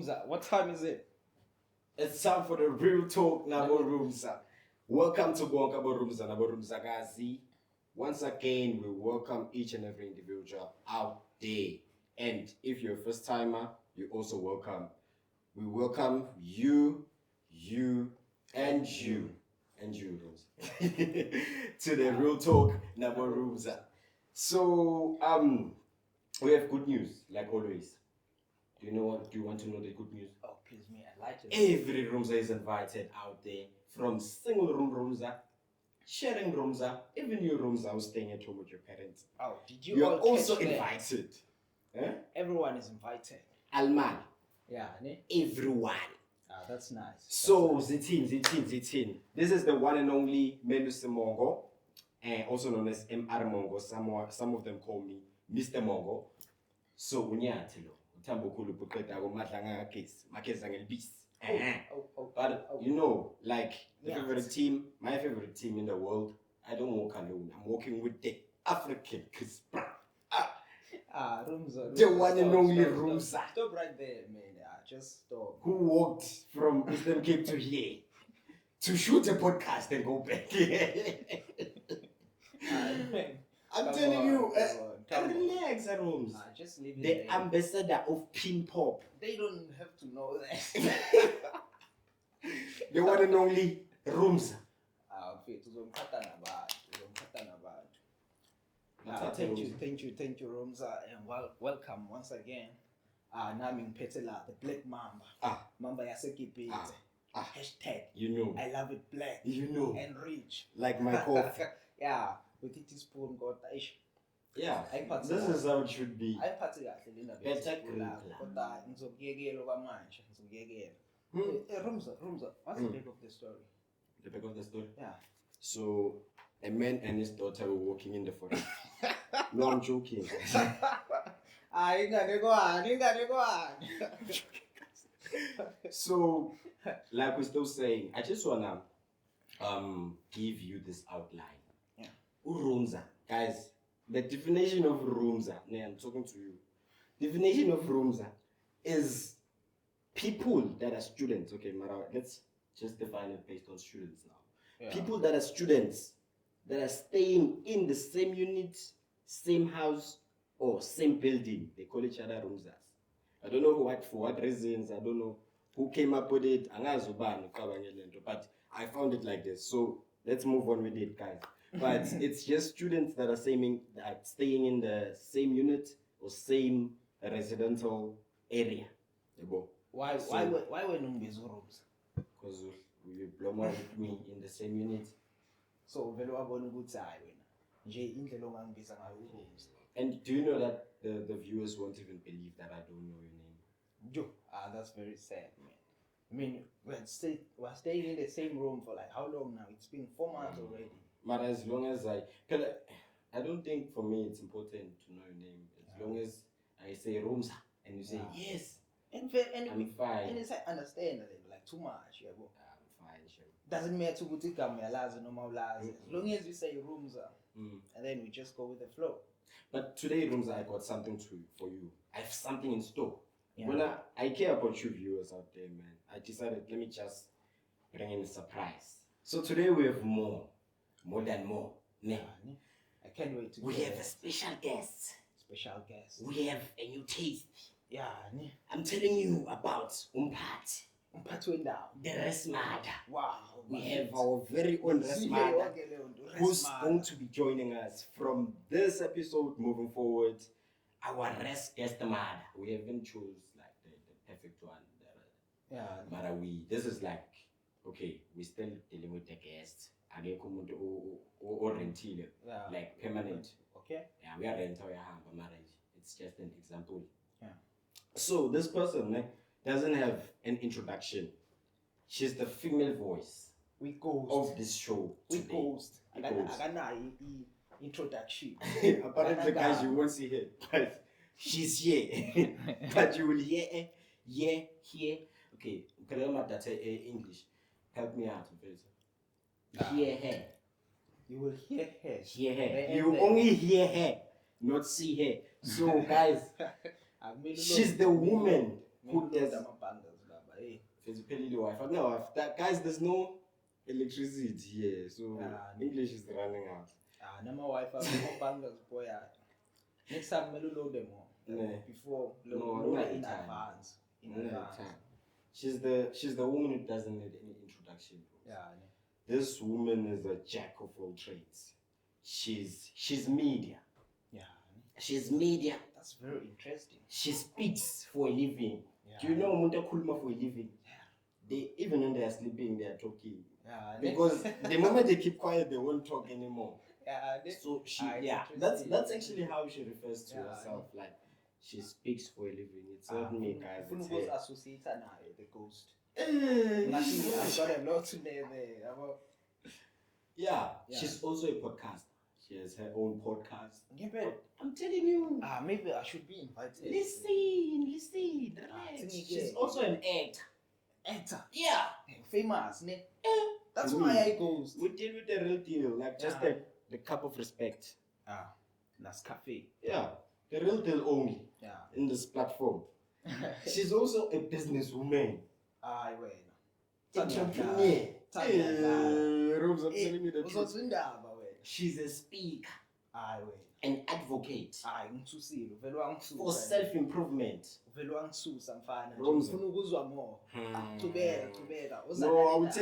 Roomza, what time is it? It's time for the real talk, Nabo Roomza. Welcome to Nabo Roomza, Nabo Roomza Gazi. Once again, we welcome each and every individual out there. And if you're a first timer, you're also welcome. We welcome you, and you, Roomza, to the real talk, Nabo Roomza. So, we have good news, like always. Do you want to know the good news? Oh, please me, I like it. Every Roomza is invited out there, from single room Roomza, sharing Roomza, even your Roomza who's staying at home with your parents. Oh, did you? You're all also catch that? invited. Eh? Everyone is invited. Alman, Yeah, ne? everyone. Ah, that's nice. So, That's nice. Zitin. This is the one and only Meluse Mongo, also known as MR Mongo. Some of them call me Mr. Mongo. So, Unyathilo. Tambokulu Puketa or Matlanga case, Makes Angelbis. But you know, like the favorite team, my favorite team in the world, I don't walk alone. I'm walking with the African kids. Roomza. The one and only Roomza. Stop right there, man. Just stop. Who walked from Eastern Cape to here to shoot a podcast and go back. I'm telling you, relax, Rooms. Just leave it The there. ambassador of Pin Pop. They don't have to know that. The one and only Roomza. Thank you, Roomza, and welcome once again. Nami ngiphethe la the Black Mamba. Mamba yasekibhithe. Hashtag. You know. I love it black. You know. And rich. Like my coffee. Yeah. With it spoon got ish. Yeah. This is how it should be. Ayiphathe kahle lena Better kodwa ngizokuyekela kwamanje ngizokuyekela. Roomza, what's the back of the story? The back of the story? Yeah. So a man and his daughter were walking in the forest. No, I'm joking. So, like we're still saying, I just wanna give you this outline. Yeah. Roomza, guys. The definition of Roomza, I'm talking to you. Definition of Roomza is people that are students. Okay, Mara, let's just define it based on students now. Yeah. People that are students that are staying in the same unit, same house, or same building. They call each other Roomzas. I don't know for what reasons. I don't know who came up with it. But I found it like this. So let's move on with it, guys. But it's just students that are staying in the same unit or same residential area. Why were Numbizo rooms? Because you belong with me in the same unit. So vele wabona ukuthi hayi wena nje indlela ongangibiza ngayo urooms. And do you know that the viewers won't even believe that I don't know your name? That's very sad, man. I mean, we're staying in the same room for like how long now? It's been 4 months already. But as long as I don't think for me it's important to know your name. As long as I say Roomza and you say yes, and I'm fine. And it's like understand like too much, yeah. I'm fine, sure. Doesn't matter to uyalazi noma ulazi. As long as you say Roomza, and then we just go with the flow. But today, Roomza, I got something for you. I have something in store. Yeah. When I care about you viewers out there, man, I decided let me just bring in a surprise. So today we have more than more. I can't wait to. We have a special guest. We have a new taste. Yeah. I'm telling you about Umpati. The Resmada. Wow. We have our very own Resmada who's going to be joining us from this episode moving forward. Our rest guest Mada. We haven't chose like the perfect one. But this is like, okay, we're still dealing with the guests. Or rentile, like permanent. Okay. Yeah, we are rental marriage. It's just an example. Yeah. So this person doesn't have an introduction. She's the female voice of this show. We ghost. I got an introduction. Apparently, guys, you won't see her, but she's here. But you will hear her, here. Okay, that's English. Help me out, hear her. You will hear her. Hear her. You only hear her, not see her. So, guys, she's the woman Who does amabangles baba? Hey. physically the Wi-Fi? No, guys, there's no electricity here, so English is running out. Nama Wi-Fi amabangles boy. Next time we'll load them all. Before load it in advance. She's the woman who doesn't need any introduction. This woman is a jack of all trades. She's media. Yeah. She's media. That's very interesting. She speaks for a living. Do you know Munta Kulma for a living? They even when they are sleeping, they are talking. Because the moment they keep quiet, they won't talk anymore. So that's actually how she refers to herself. Like she speaks for a living. It's not me, guys. It's her. Associated now, the ghost. I've got a lot today there. Yeah, she's also a podcaster. She has her own podcast. Yeah, but I'm telling you. Maybe I should be invited. Listen. She's also an actor. Yeah. Famous, ne? That's why I goes. We deal with the real deal, like just the cup of respect. That's cafe. Yeah, the real deal only. Yeah. In this platform. She's also a businesswoman. Entrepreneur. Rose, I'm telling you the truth. She's a speaker. An advocate. For self-improvement. No, I would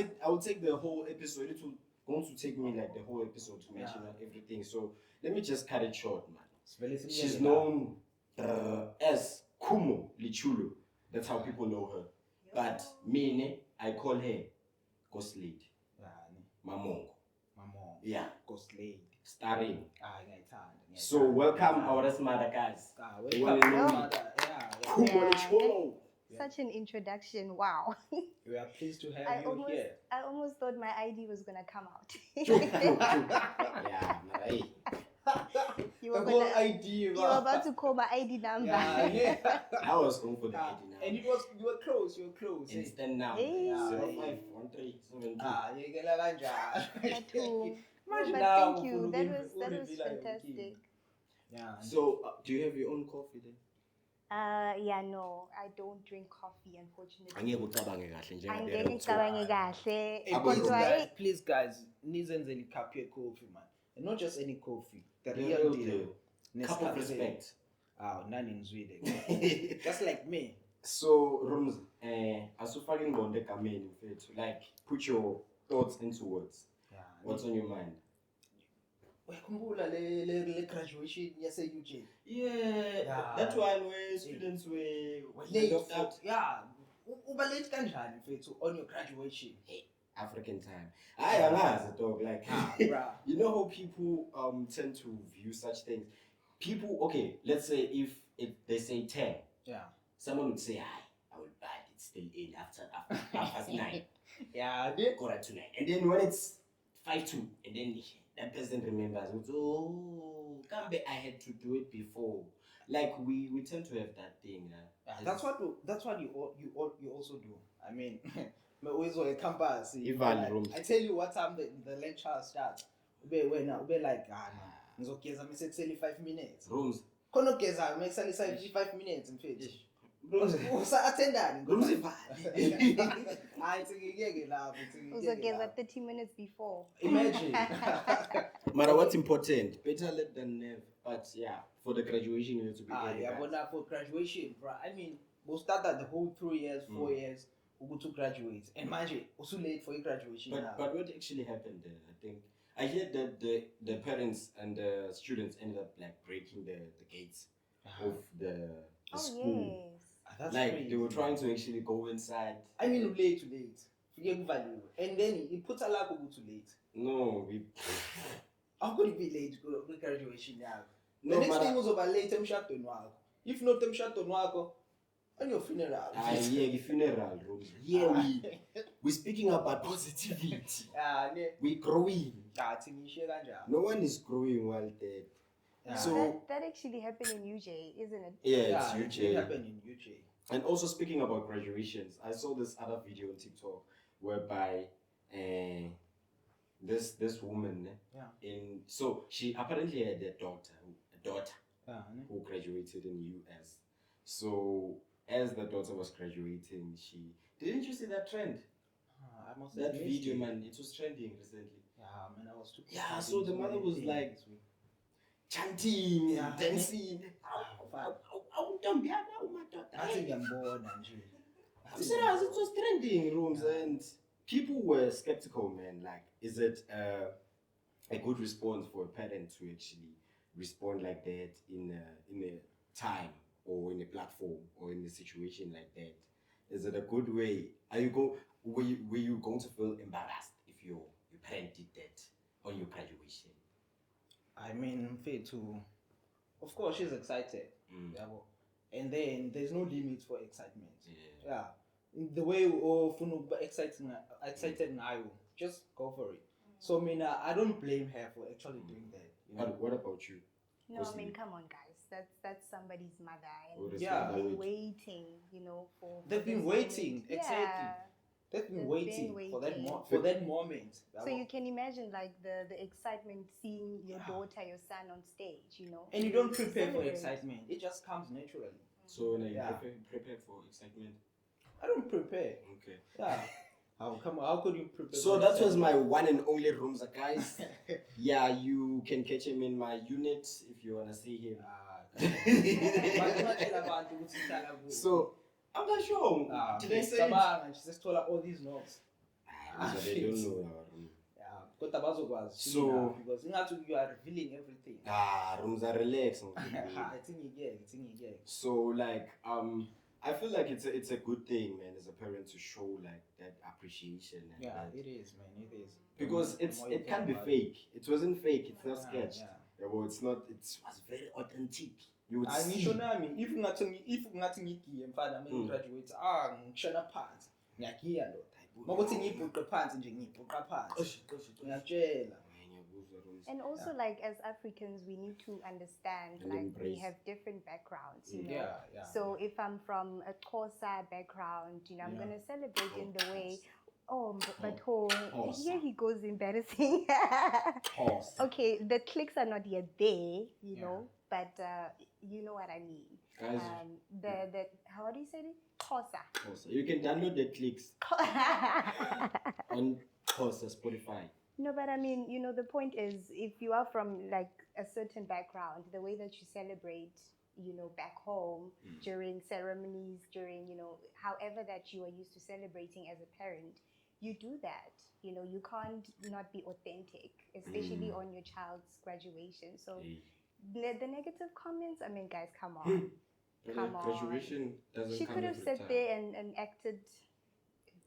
take the whole episode. It will going to take me like the whole episode to mention everything. So let me just cut it short, man. She's known as Kumo Lichulo. That's how people know her. But me, I call her Ghost Lady. Mamongo. Yeah. Ghost Lady. Starring. So welcome our smart guys. Kumo Lichulo. Such an introduction, wow. We are pleased to have you here. I almost thought my ID was gonna come out. You were about to call my ID number. I was going for the ID number. And you were close, Instant now. Hey. 051372. But thank you. That was fantastic. Yeah. So do you have your own coffee then? No, I don't drink coffee, unfortunately. Please guys, nizenzeli cup of coffee, man. And not just any coffee. The real deal. Cup of respect. None in Sweden. Just like me. So, Roomza, asufaki ngonde kameni mfethu, like put your thoughts into words. What's on your mind? Uyakhumbula le graduation yase UJ? Yeah. That one where students were late out. Yeah. Uba late kanjani mfethu on your graduation? African time. I am dog like you know how people tend to view such things. People, okay, let's say if they say 10, someone would say, I will buy it still in after 9. Go right to 9. And then when it's 5-2, and then that person remembers, oh, I had to do it before. Like we tend to have that thing. That's what you also do. I mean, always on a campus. I tell you what time the lecture starts. Be like, ngizogeza mase 5 minutes. Rooms. Kono geza make 5 minutes mfethu. Usa attendani. Rooms. I think lapho. Uzogeza 30 minutes before. Imagine. Matter what's important, better late than never. But yeah, for the graduation you have to be ready. But for graduation, bro. I mean, we'll start at the whole 3 years, 4 years. We go to graduate. And imagine, it's too late for your graduation. But what actually happened there? I think I heard that the parents and the students ended up like breaking the gates of the school. Yes. That's like crazy. They were trying to actually go inside. I mean, late. Forget value. And then he puts a lot of go too late. No, How could it be late to go graduation now? No, the next thing was over late. If not, on your funeral. The funeral, Rose. Yeah, we're speaking about positivity. We're growing. No one is growing while dead. So that actually happened in UJ, isn't it? Yeah, it's UJ. It happened in UJ. And also speaking about graduations, I saw this other video on TikTok whereby this woman so she apparently had a daughter who graduated in the US. So as the daughter was graduating, she didn't you see that trend? I must That have video, missed it. man, it was trending recently. Yeah, man, I was too. Yeah, so the mother was like this week. chanting, Yeah. dancing. I think I'm bored and shit. I'm serious, it was trending rooms, and people were skeptical, man. Like, is it a good response for a parent to actually respond like that in a time or in a platform or in a situation like that? Is it a good way? Were you going to feel embarrassed if your parent did that on your graduation? I mean, fair too. Of course, she's excited. Yeah, and then there's no limit for excitement. Yeah. The way excited now, just go for it. So I mean, I don't blame her for actually doing that. You know? What about you? No, I mean, come on, guys. That's somebody's mother, and Yeah. they've been waiting, for. They've been waiting, exactly. They've been waiting for that moment. So you can imagine, like the excitement seeing your daughter, your son on stage, And you don't prepare for excitement; it just comes naturally. So when you prepare for excitement, I don't prepare. Okay. Yeah. How could you prepare? So that was my one and only Roomza, guys. Yeah, you can catch him in my unit if you wanna see him. So I'm not sure. Did I say she just told her all these notes. They don't know our room. Yeah, so because you are revealing everything. Roomza, relax. I think you get. So like I feel like it's a good thing, man, as a parent to show like that appreciation. And yeah, that. it is, man. It is. Because it can't be fake. It wasn't fake. It's not sketched. Yeah. Well, it's not. It was very authentic. You would I see. if ngathi ngigiye mfana graduate ngishona phansi ngiyagiya ndoda makuthi ngibhuqe phansi nje ngibhuqa phansi ngiyatshela. And also, like, as Africans, we need to understand, And like, embrace. we have different backgrounds, you know. Yeah. So if I'm from a Xhosa background, I'm gonna celebrate in the way. Here he goes embarrassing. Okay, the clicks are not yet there, you know, but you know what I mean. Guys, the how do you say it? Xhosa. You can download the clicks on Xhosa Spotify. No, but I mean, the point is, if you are from like a certain background, the way that you celebrate, back home during ceremonies, during, however that you are used to celebrating as a parent, you do that. You can't not be authentic, especially on your child's graduation. So the negative comments, I mean, guys, come on. Come on. Graduation doesn't She come could have every sat time. there and acted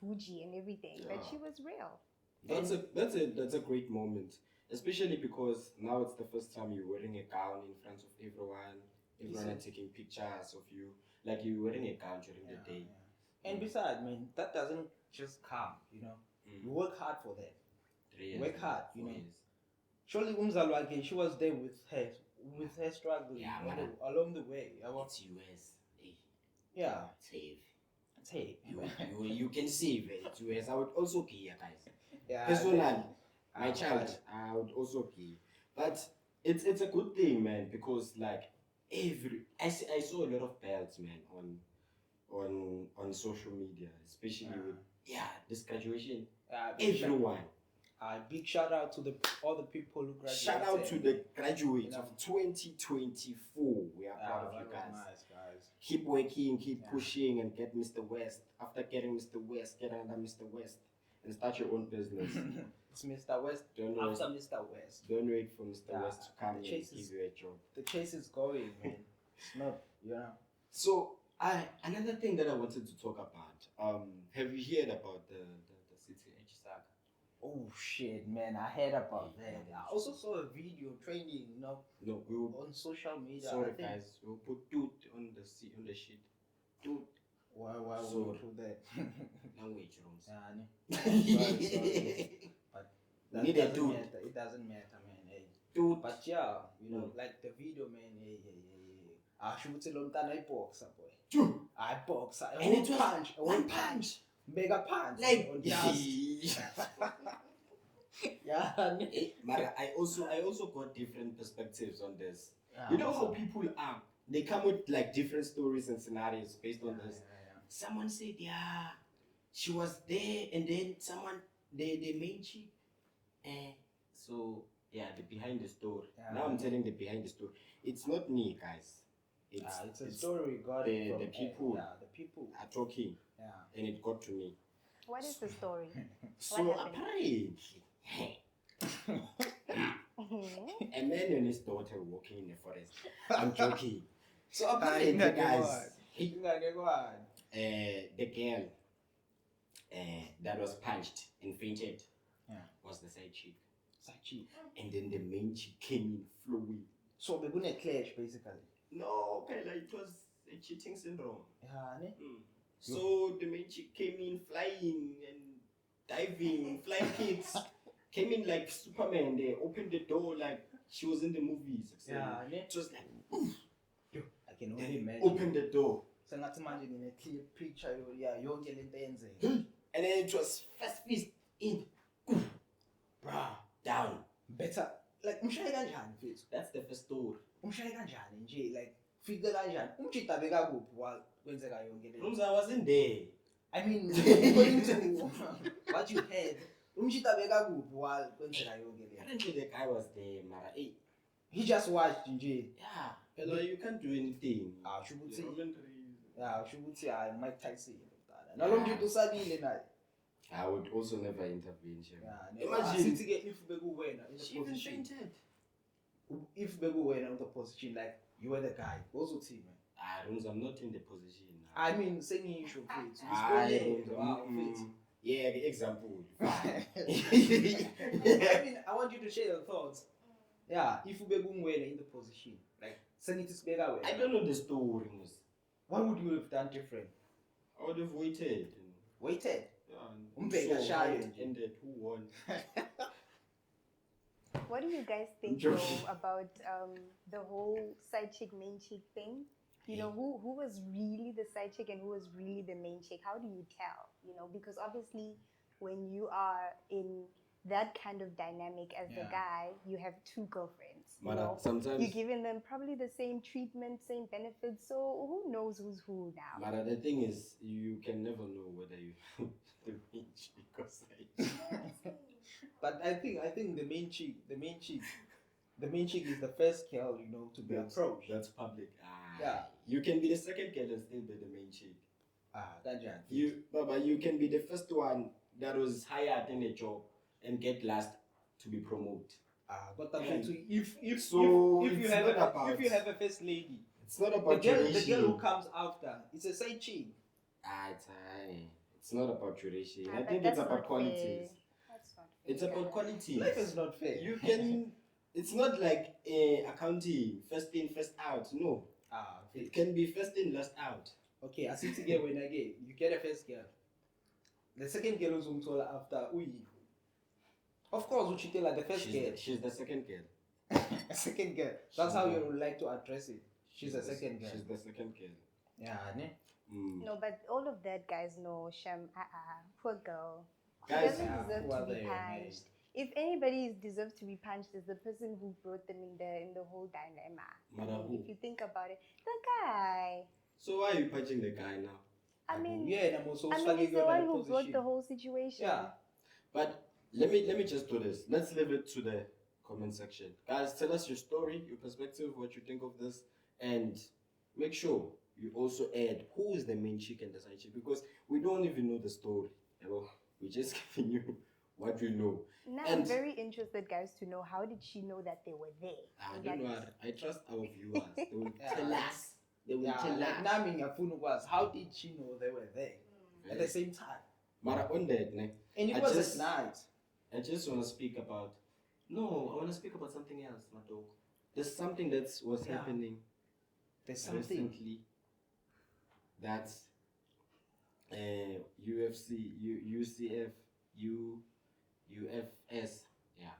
bougie and everything, but she was real. That's a great moment, especially because now it's the first time you're wearing a gown in front of everyone. Everyone are taking pictures of you, like you're wearing a gown during the day. Yeah. And besides, man, that doesn't just come, You work hard for that. 3 years. Work hard, 4 years. Surely Umzalo again, she was there with her struggle along the way. It's US. Yeah. Save. You can save it. It's US. I would also pay you guys. Yeah. Personally, my child, I would also pay. But it's a good thing, man, because like I saw a lot of belts, man, on social media, especially with this graduation. Everyone. Big shout out to all the people who graduated. Shout out to the graduates of 2024. We are proud of you guys. Nice, guys. Keep working, keep pushing, and get Mr. West. After getting Mr. West, get another Mr. West and start your own business. It's Mr. West. After Mr. West. Don't wait for Mr. West to come and give you a job. The chase is going, man. It's not, So, another thing that I wanted to talk about. Have you heard about the City Edge Saga? Oh shit, man! I heard about that. I also saw a video training, No, we will. on social media. Sorry, guys. We'll put dude on the sheet. Dude. Why would we do that? Language rooms. Sorry. But that Need a doesn't dude. matter. It doesn't matter, man. Hey. Dude. But like the video, man. Hey. I shoot it on the boxer, boy. I box. And it was punch. one punch. Mega punch. Like. Yeah. But I also got different perspectives on this. You know how people are they come with like different stories and scenarios based on this. Yeah. Someone said, yeah, she was there, and then the main chick, so yeah, the behind the story. Yeah. Now I'm telling the behind the story. It's not me, guys. It's a story we got the from people. the people Are talking, yeah. and it got to me. What is the story? So What happened? apparently, a man and his daughter walking in the forest. I'm joking. So apparently, guys, the girl that was punched and fainted was the side chick. And then the main chick came in flowing. So we're gonna clash basically. No, Pella, it was a cheating syndrome. Yeah, So the main chick came in flying and diving, flying kicks. Came in like Superman. They opened the door like she was in the movies. Yeah, it was like, oof. I can only imagine. Open the door. So not imagine in a clear picture, you're getting things. And then it was first fist in, oof, brah, down. Better. Like, umshaye kanjani mfethu? That's the first story. Umshaye kanjani nje, like, figure kanjani? Umchita beka kuphi kwenzeka yonke le? Roomza wasn't there. I mean, according to what you heard, umchita beka kuphi kwenzeka yonke le? Apparently the guy was there, mara. Hey. He just watched nje. Yeah. Hello, you can't do anything. Shubuthi Mike Tyson. Nalomntu usabile naye. I would also never intervene. Imagine if bekuwena in the she even position. fainted. If bekuwena in the position, like you were the guy, also team. Roomza, I'm not in the position now. I mean, saying issue fit. Yeah, the example. I mean, I want you to share your thoughts. Yeah, if you bekuwena in the position, like send it to Spega. I don't know the story. What would you have done different? I would have waited. Waited? Yeah. So how it ended? Who won? What do you guys think though about the whole side chick main chick thing? You know, who was really the side chick and who was really the main chick? How do you tell? You know, because obviously when you are in that kind of dynamic as the guy, you have two girlfriends. You know? Sometimes you're giving them probably the same treatment, same benefits. So who knows who's who now? But the thing is, you can never know whether you the main chick or side. But I think the main chick is the first girl, you know, to be approached. That's public. Yeah. You can be the second girl and still be the main chick. That's you can be the first one that was hired in a job and get last to be promoted. But if you have a first lady, it's not about the girl who comes after, it's a side chick. It's not about duration. I think it's about qualities. That's not fair. It's about quality. Life is not fair. You can. It's not like accounting, first in, first out. No. It can be first in, last out. Okay, I see together when again you get a first girl. The second girl is told after Of course, we should tell her the first girl. She's the second girl. A second girl. That's how you would like to address it. She's the second girl. She's the second girl. Yeah, ne? No, but all of that, guys know Shem. Poor girl. She Guys, doesn't deserve to be punched. If anybody deserves to be punched, it's the person who brought them in the whole dilemma. If you think about it, the guy. So why are you punching the guy now? I mean, he's the one who brought the whole situation. Yeah. But let me just do this. Let's leave it to the comment section. Guys, tell us your story, your perspective, what you think of this, and make sure you also add who is the main chick and the side chick, because we don't even know the story. We're just giving you what we know. Now I'm very interested, guys, to know how did she know that they were there? Don't worry. I trust our viewers. They will tell us. They will tell us. How did she know they were there at the same time? But on that, and it was at night. I just want to speak about. No, I want to speak about something else, my dog. There's something that was happening. There's something recently that UFC, UCF, UFS. Yeah,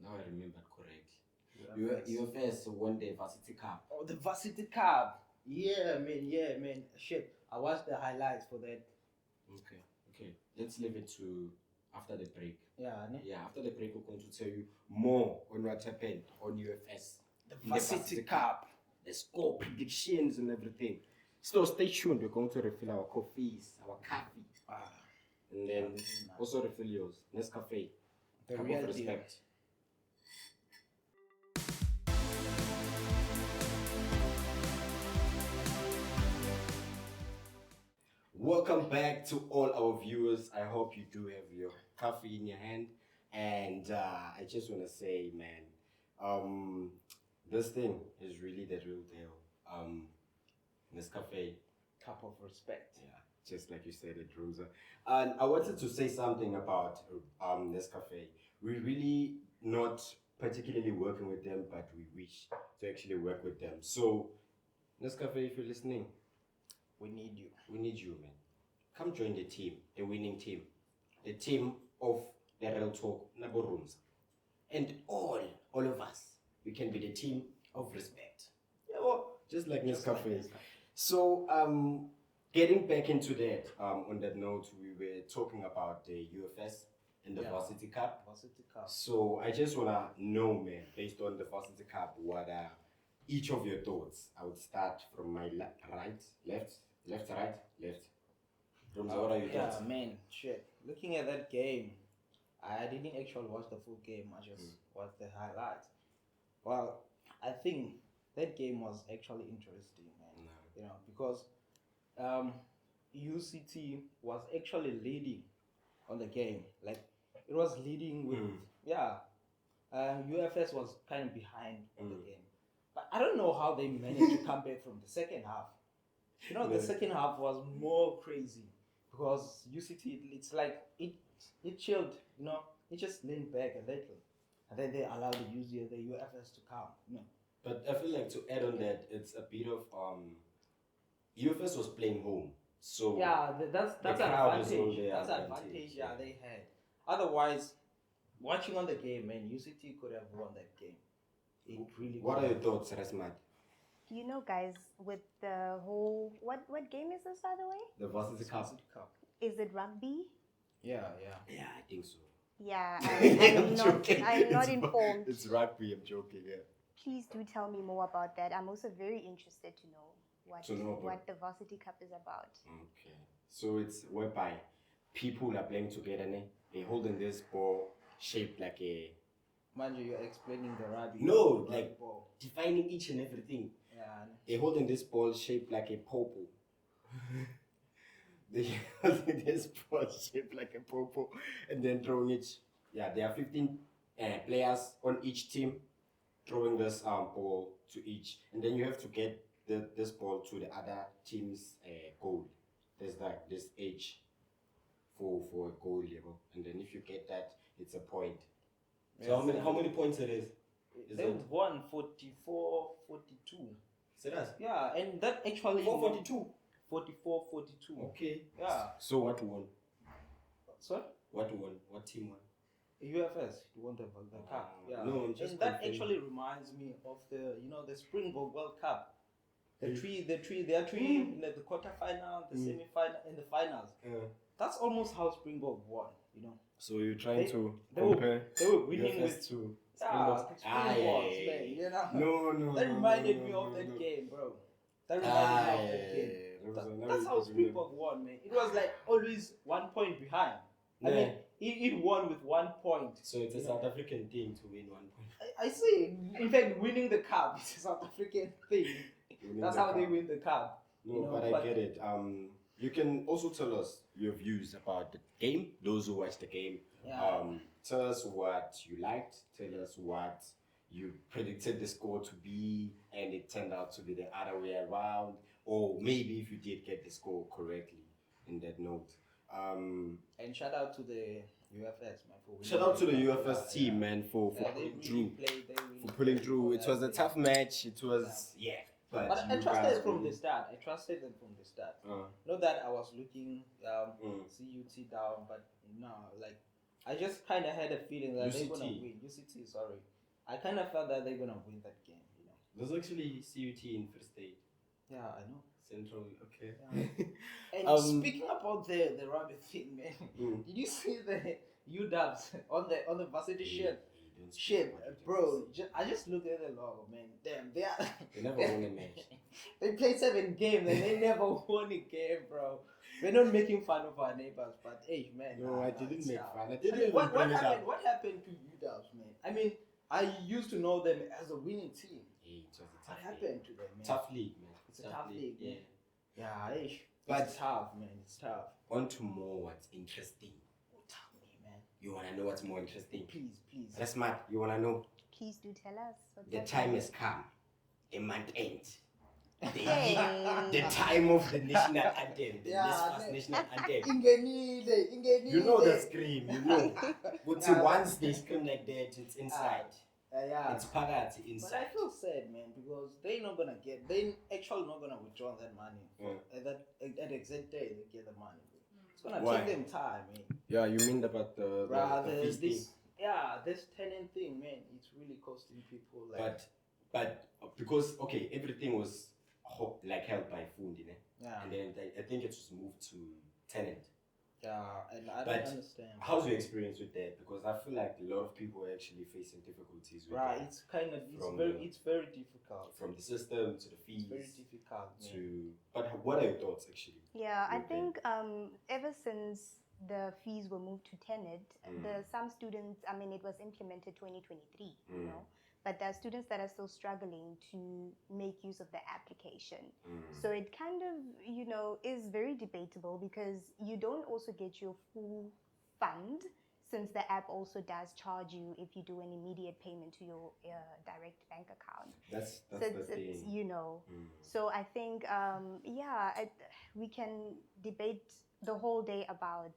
now I remember correctly. UFS won the Varsity Cup. Oh, the Varsity Cup. Yeah, man. Shit, I watched the highlights for that. Okay. Let's leave it to after the break. Yeah, after the break, we're going to tell you more on what happened on UFS. The Varsity Cup. the score predictions and everything. So stay tuned. We're going to refill our coffees, our coffee, and then also refill yours. Nescafe. The Cup real of deal. respect. Welcome back to all our viewers. I hope you do have your coffee in your hand. And I just want to say, man, this thing is really the real deal. Nescafe. Cup of respect. Yeah, just like you said it, Roomza. And I wanted to say something about Nescafe. We're really not particularly working with them, but we wish to actually work with them. So, Nescafe, if you're listening, We need you. we need you, man. Come join the team, the winning team, the team of the Real Talk Nabo Roomza. And all of us, we can be the team of respect. Yeah, well, just like Nescafe. So, getting back into that, on that note, we were talking about the UFS and the Varsity Cup. Varsity Cup. So, I just want to know, man, based on the Varsity Cup, what are each of your thoughts? I would start from my left, right. Roomza, what are your thoughts? Yeah, man, shit. Looking at that game, I didn't actually watch the full game. I just watched the highlights. Well, I think that game was actually interesting, man. You know, because UCT was actually leading on the game. Like, it was leading with, UFS was kind of behind on the game. But I don't know how they managed to come back from the second half. You know, the second half was more crazy because UCT, it's like it chilled, you know, it just leaned back a little. And then they allowed the UFS to come, you know. But I feel like to add on that, it's a bit of UFS was playing home, so yeah, that's an crowd is advantage. all their That's an advantage, advantage. yeah. They had. Otherwise, watching on the game, man, UCT could have won that game. It really. What could are your have. thoughts, Rasmat? You know, guys, with the whole what game is this, by the way? The Varsity Cup. Varsity Cup. Is it rugby? Yeah. Yeah, I think so. Yeah, I'm joking. I'm not It's informed. It's rugby. I'm joking. Yeah. Please do tell me more about that. I'm also very interested to know about- what the Varsity Cup is about. Okay. So it's whereby people are playing together. They're holding this ball shaped like a. Mind you, you're explaining the rugby. No, rugby like ball. defining each and everything. Yeah. They're holding this ball shaped like a popo. They're holding this ball shaped like a popo and then throwing it. Yeah, there are 15 players on each team throwing this ball to each. And then you have to get this ball to the other team's goal. There's like this age for a goal level. And then if you get that, it's a point. So how many points it is? They won 44, 42. Say that? Yeah, and that actually 442. 44, 42. Okay. Yeah. So what won? Sorry? What won? What team won? UFS won the cup. Yeah. No, I'm just and that confirming. actually reminds me of the Springbok World Cup. There are three in the quarterfinal, the semi-final, and the finals. That's almost how Springbok won, you know. So you're trying to they compare They were winning UFS with to Springboks, man, you know. No. That reminded me of that game, bro. That reminded me of that game. That's how Springbok won, man. It was like always 1 point behind. I mean, it won with 1 point. So it's a South African thing to win 1 point. I see. In fact, winning the cup is a South African thing. That's how they win the cup. No, you know, but I get it. You can also tell us your views about the game. Those who watch the game. Yeah. Tell us what you liked. Tell us what you predicted the score to be, and it turned out to be the other way around. Or maybe if you did get the score correctly in that note. And shout out to the UFS, man. For winning Shout out to the cup. UFS team, man, for pulling through. For Pulling through. It was a tough match. It was But I you trusted guys it from really- the start. I trusted them from the start. Not that I was looking CUT down, but no, like I just kind of had a feeling that they're gonna win. UCT, sorry. I kind of felt that they're gonna win that game. You know. There's actually CUT in First State. Yeah, I know. Central, okay. Yeah. And speaking about the rabbit thing, man, did you see the UWs on the varsity shirt? don't speak Shit, about it. bro. I just looked at the logo, man. Damn, They never won a match. They played 7 games and they never won a game, bro. We're not making fun of our neighbors, but hey, man. No, I didn't make tough. fun. I I didn't mean, even what bring it happened? up. What happened to you, Dubs, man? I mean, I used to know them as a winning team. Hey, it was a What tough happened league. to them, man? Tough league, man. It's a tough league, yeah. man. Yeah, hey, But- it's tough, man. It's tough. On to more what's interesting. Tell me, man. You wanna know what's more interesting? Please. That's smart. You wanna know? Please do tell us. What's The happening. time has come. A month end. Hey. The time of the national anthem. The Yeah, NSFAS man. national anthem. Ingenile. You know the scream, you know. But Yeah. once they scream like that, it's inside. Yeah. It's parati But I inside. feel sad, man, because they actually not gonna withdraw that money. At that exact day they get the money. It's gonna Why? take them time, man. Yeah, you mean about the feasting? This tenant thing, man, it's really costing people like. But because okay, everything was like held by Fundi, né? Yeah, And then I think it was moved to Tenet. yeah, and I But don't understand. How's your experience with that? Because I feel like a lot of people are actually facing difficulties with Right, that. it's very difficult. From the system to the fees It's very difficult, man. to. But what are your thoughts actually? Yeah, I Okay. think ever since the fees were moved to Tenet, some students, I mean, it was implemented 2023, you know, but there are students that are still struggling to make use of the application. So it kind of, you know, is very debatable because you don't also get your full fund, since the app also does charge you if you do an immediate payment to your direct bank account. That's So the it's, thing. you know, so I think, we can debate the whole day about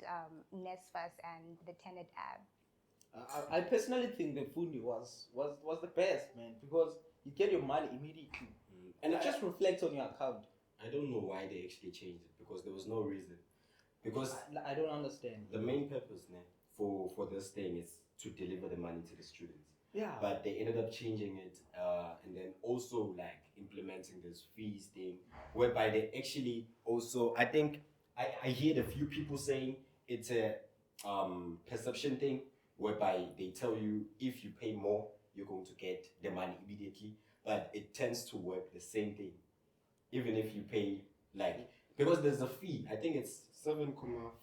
NSFAS and the Tenet app. I personally think the Fundi was the best, man, because you get your money immediately, and it just reflects on your account. I don't know why they actually changed it because there was no reason. Because I don't understand. the main purpose for this thing is to deliver the money to the students. Yeah. But they ended up changing it and then also like implementing this fees thing whereby they actually also, I think I heard a few people saying it's a perception thing whereby they tell you if you pay more, you're going to get the money immediately. But it tends to work the same thing. Even if you pay like, because there's a fee, I think it's 7.5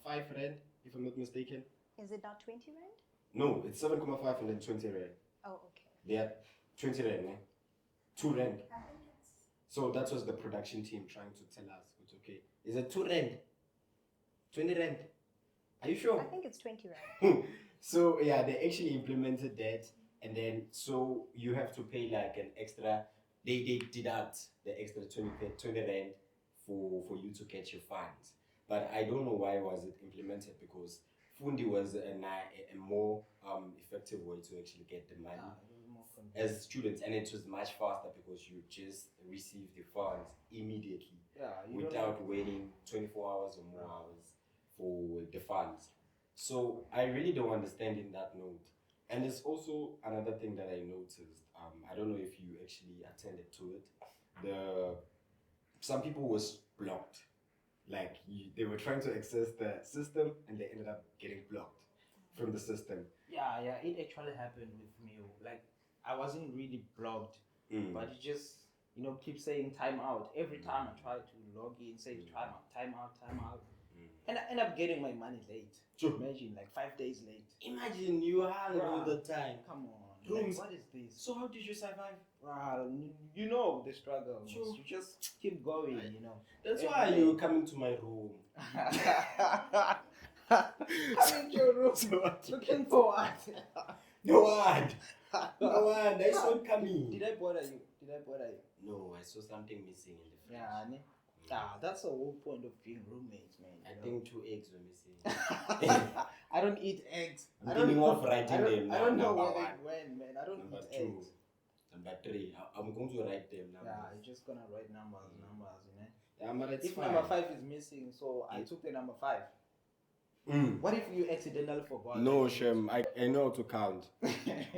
rand, if I'm not mistaken. Is it not 20 rand? No, it's 7.5 and then 20 rand. Oh, okay. They are 20 rand, eh? 2 rand. So that was the production team trying to tell us, it's okay. Is it 2 rand? 20 rand? Are you sure? I think it's 20 rand. So yeah, they actually implemented that, and then so you have to pay like an extra. They deduct the extra 20 rand for you to get your funds. But I don't know why was it implemented, because Fundi was a more effective way to actually get the money as students, and it was much faster because you just receive the funds immediately without waiting 24 hours or more hours for the funds. So I really don't understand in that note. And there's also another thing that I noticed. I don't know if you actually attended to it. Some people was blocked. Like they were trying to access the system and they ended up getting blocked from the system. Yeah, it actually happened with me. Like I wasn't really blocked, but it just keeps saying time out. Every time I try to log in, say time out. And I end up getting my money late. Sure. Imagine, like 5 days late. Imagine you hung all the time. Come on. Rooms. Like, what is this? So how did you survive? You know the struggle. Sure. You just keep going, That's Every why day. you're coming to my room. Coming to your room. Looking for what? No one. No one. I saw it coming. Did I bother you? No, I saw something missing in the fridge. Yeah, ne? That's the whole point of being roommates, man. I think 2 eggs were missing. I don't eat eggs. I'm thinking of writing them I now. don't know Number where one. they went, man. I don't Number eat 2. eggs. Number 3. I'm going to write them now. Yeah, I'm just gonna write numbers, Yeah, but it's If fine. number 5 is missing, so I took the number 5. What if you accidentally forgot? No, Shem. I know to count.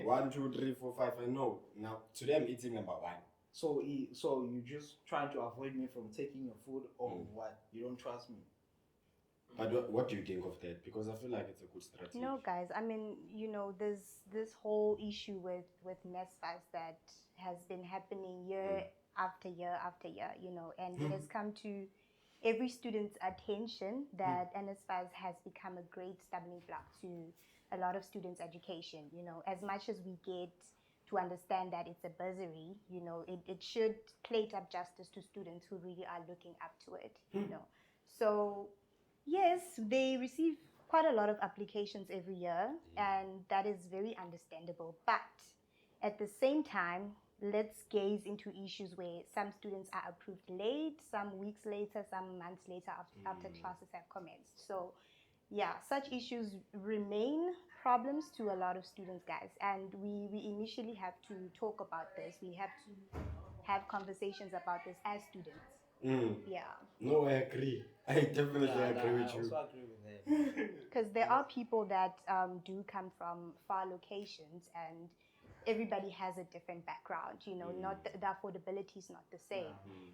1, 2, 3, 4, 5. I know. Now, today I'm eating number 1. So you just trying to avoid me from taking your food, or what? You don't trust me? But what do you think of that? Because I feel like it's a good strategy. No, guys. I mean, there's this whole issue with NSFAS that has been happening year after year after year. And it has come to every student's attention that NSFAS has become a great stumbling block to a lot of students' education. As much as we get to understand that it's a bursary, it should plate up justice to students who really are looking up to it. So yes, they receive quite a lot of applications every year, and that is very understandable. But at the same time, let's gaze into issues where some students are approved late, some weeks later, some months later after classes have commenced. So, yeah, such issues remain problems to a lot of students, guys. And we initially have to talk about this. We have to have conversations about this as students. Yeah. No, I agree. I definitely agree with I you. also agree with that. Because there are people that do come from far locations, and everybody has a different background. Not the affordability is not the same.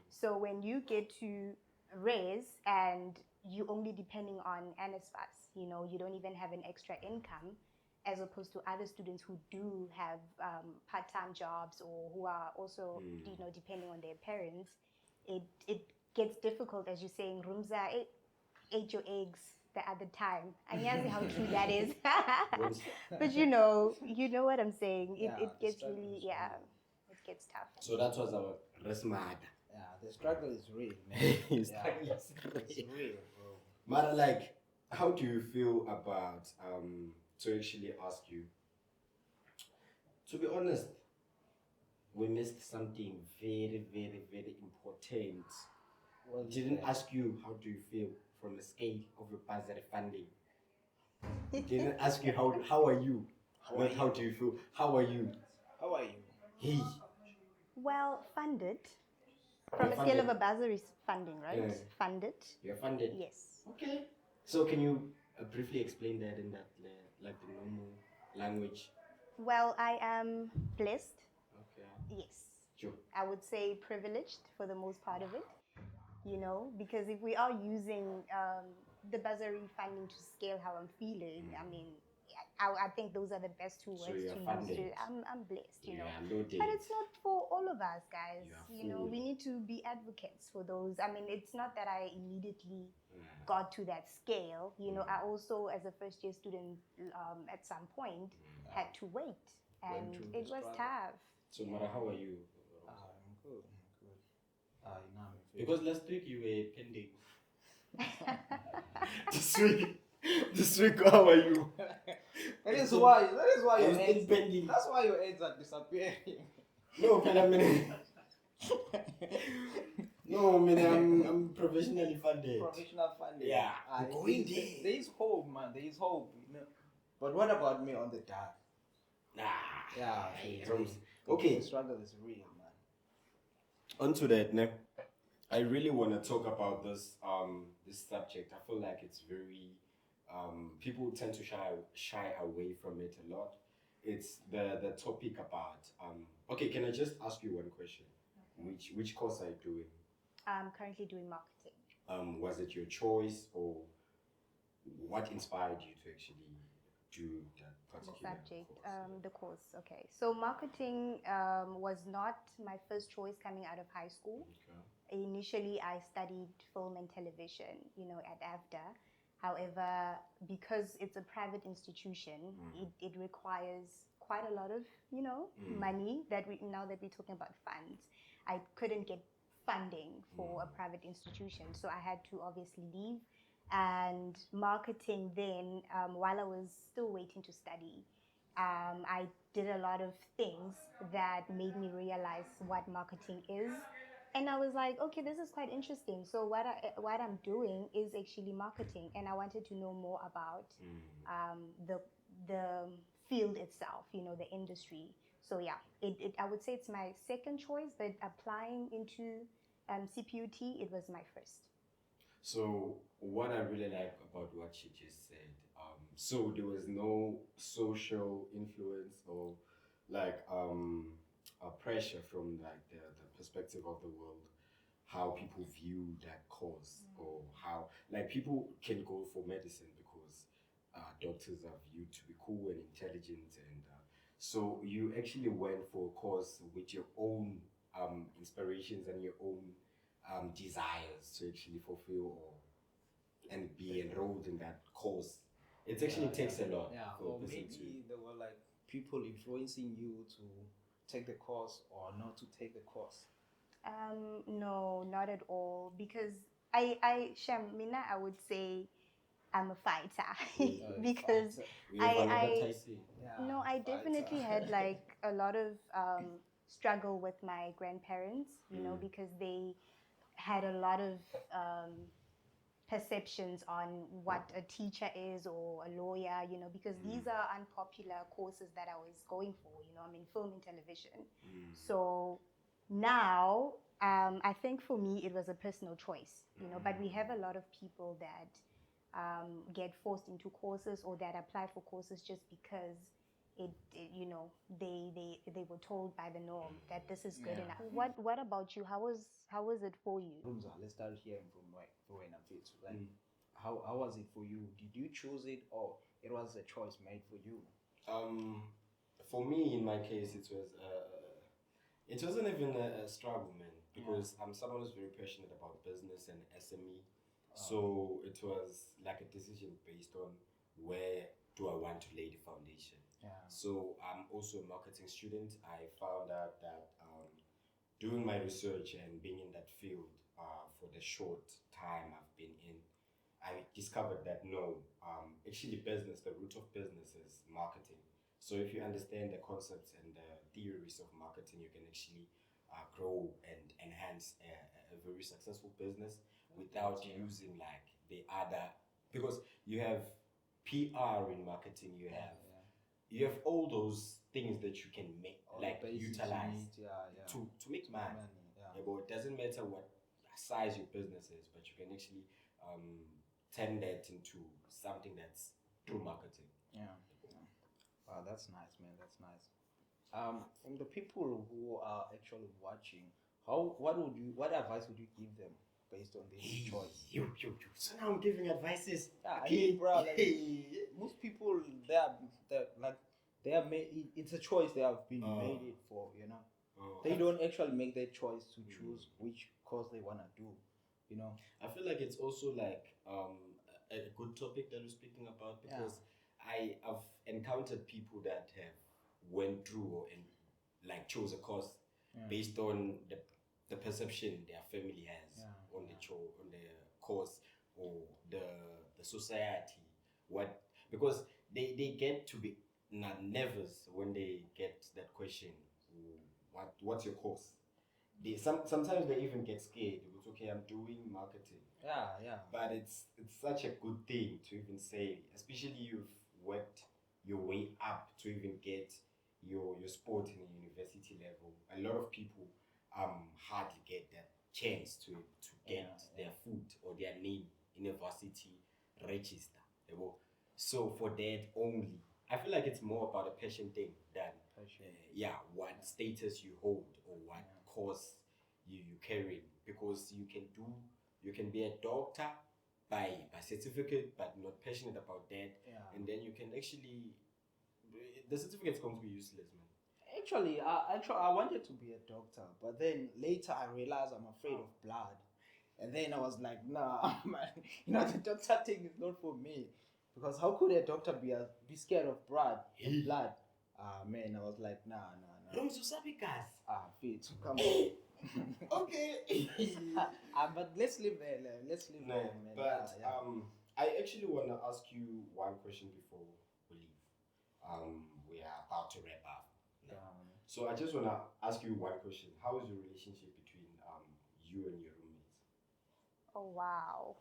So when you get to raise and you only depending on NSFAS, you don't even have an extra income, as opposed to other students who do have part-time jobs or who are also depending on their parents. It gets difficult, as you're saying. Roomza ate your eggs the other time. And yes, how true that is. But you know what I'm saying. It gets really, it gets tough. So that was our resmada. Yeah, the struggle is real, man. It's real, bro. But like, how do you feel about to actually ask you? To be honest, we missed something very, very, very important. Well, Didn't ask you how do you feel from the scale of your bursary funding. Didn't ask you how are you? How do you feel? How are you? How are you? Hey. Well, funded. From a scale of a bursary funding, right? Yeah. Funded. You're funded. Yes. Okay. So can you briefly explain that in that like the normal language? Well, I am blessed. Okay. Yes. Sure. I would say privileged for the most part of it. Because if we are using the bursary funding to scale how I'm feeling, I mean, I think those are the best two words So to you're use. funded. I'm blessed, Loaded. But it's not for all of us, guys. You are full. We need to be advocates for those. I mean, it's not that I immediately got to that scale. I also, as a first year student, at some point, had to wait, and it was tough. So, Mara, how are you? I'm good. Because last week you were pending. this week, how are you? That is why your still eggs. pending. That's why your eggs are disappearing. No, but I mean, I'm professionally funded. Professional funding. Yeah, going there. There is hope, man. There is hope. But what about me on the dark? Nah. Yeah. Okay. The struggle is real, man. Onto that, ne? I really want to talk about this subject. I feel like it's very people tend to shy away from it a lot. It's the topic about okay, can I just ask you one question? Okay. Which course are you doing? I'm currently doing marketing. Was it your choice, or what inspired you to actually do that particular subject, course? the course. Okay, so marketing was not my first choice coming out of high school. Okay. Initially, I studied film and television, at AFDA. However, because it's a private institution, it requires quite a lot of, money now that we're talking about funds. I couldn't get funding for a private institution, so I had to obviously leave. And marketing then, while I was still waiting to study, I did a lot of things that made me realize what marketing is. And I was like, okay, this is quite interesting. So what I'm doing is actually marketing, and I wanted to know more about the field itself, the industry. So yeah, I would say it's my second choice, but applying into CPUT, it was my first. So what I really like about what she just said, so there was no social influence or like a pressure from like the perspective of the world. how people view that course, or how like people can go for medicine because doctors are viewed to be cool and intelligent, and so you actually went for a course with your own inspirations and your own desires to actually fulfill or and be enrolled in that course. It actually takes a lot. Yeah, for a or person maybe there were like people influencing you to take the course or not to take the course. No, not at all. Because Shamina, I would say I'm a fighter because We have another I type C. Yeah, no, I fighter. definitely had like a lot of struggle with my grandparents, because they had a lot of perceptions on what a teacher is or a lawyer, because these are unpopular courses that I was going for, I'm in film and television. So now, I think for me, it was a personal choice, but we have a lot of people that get forced into courses or that apply for courses just because they were told by the norm that this is good enough. What about you? How was it for you? Roomza, let's start hearing from when I'm fit. Like, how was it for you? Did you choose it or it was a choice made for you? For me, in my case, it wasn't even a struggle, man, because I'm someone who's very passionate about business and SME. So it was like a decision based on where do I want to lay the foundation. So I'm also a marketing student. I found out that doing my research and being in that field for the short time I've been in, I discovered that no, actually business, the root of business is marketing. So if you understand the concepts and the theories of marketing, you can actually grow and enhance a very successful business without using like the other, because you have PR in marketing, you have all those things that you can make, All like the basics you utilize need, to make money. Yeah. But it doesn't matter what size your business is, but you can actually turn that into something that's through marketing. Yeah. Wow, that's nice, man. That's nice. From the people who are actually watching, what advice would you give them based on this choice? You. So now I'm giving advices. Yeah, I mean, bro, like, most people they are made. It's a choice they have been made it for. They don't actually make that choice to choose which course they wanna do. I feel like it's also like a good topic that we're speaking about, because I've encountered people that have went through and like chose a course based on the perception their family has on the course, or the society, what, because they get to be not nervous when they get that question, what's your course. Sometimes they even get scared because, okay, I'm doing marketing. But it's such a good thing to even say, especially you've worked your way up to even get your sport in a university level. A lot of people hardly get that chance to get their foot or their name in a varsity register. So for that only, I feel like it's more about a passion thing than what status you hold or what course you carry, because you can be a doctor by certificate but not passionate about that, and then you can actually, the certificate's going to be useless, man. Actually, I wanted to be a doctor, but then later I realized I'm afraid of blood, and then I was like, nah, man, the doctor thing is not for me, because how could a doctor be scared of blood? Man, I was like, nah. Fit, come on. Okay. But let's leave there. Let's leave there, man. But I actually want to ask you one question before we leave. We are about to wrap up. So I just want to ask you one question. How is your relationship between you and your roommates? Oh, wow.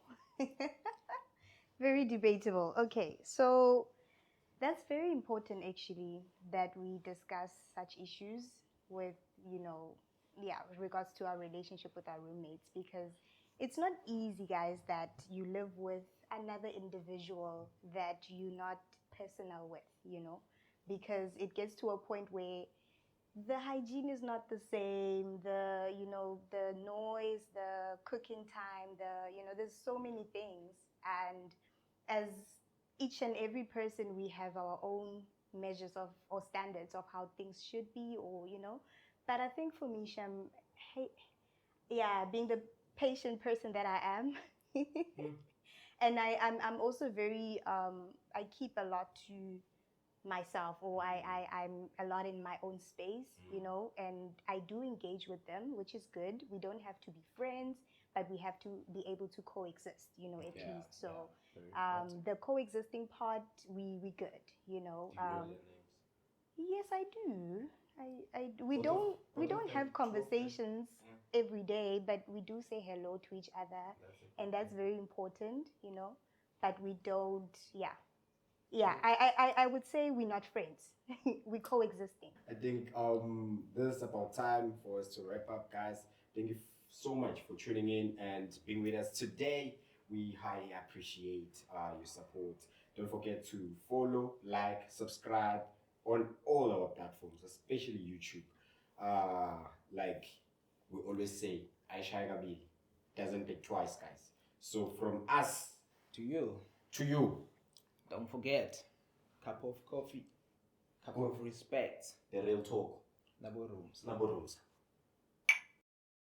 Very debatable. Okay, so that's very important actually that we discuss such issues with, with regards to our relationship with our roommates, because it's not easy, guys, that you live with another individual that you're not personal with, because it gets to a point where the hygiene is not the same, the noise, the the cooking time, there's so many things. And as each and every person, we have our own measures of or standards of how things should be, But I think for me, Shem, hey, yeah, being the patient person that I am, and I'm also very I keep a lot to myself, or I'm a lot in my own space, and I do engage with them, which is good. We don't have to be friends, but we have to be able to coexist, at least. So the coexisting part, we good, Yes, I do. We don't have conversations every day, but we do say hello to each other, and that's very important, But we don't, yeah. Yeah, I would say we're not friends. We're coexisting. I think this is about time for us to wrap up, guys. Thank you so much for tuning in and being with us today. We highly appreciate your support. Don't forget to follow, like, subscribe on all our platforms, especially YouTube. Like we always say, Aisha Gabi doesn't think twice, guys. So from us To you. to you, Don't forget, cup of coffee, cup of respect. the real talk. Nabo Roomza. Nabo Roomza.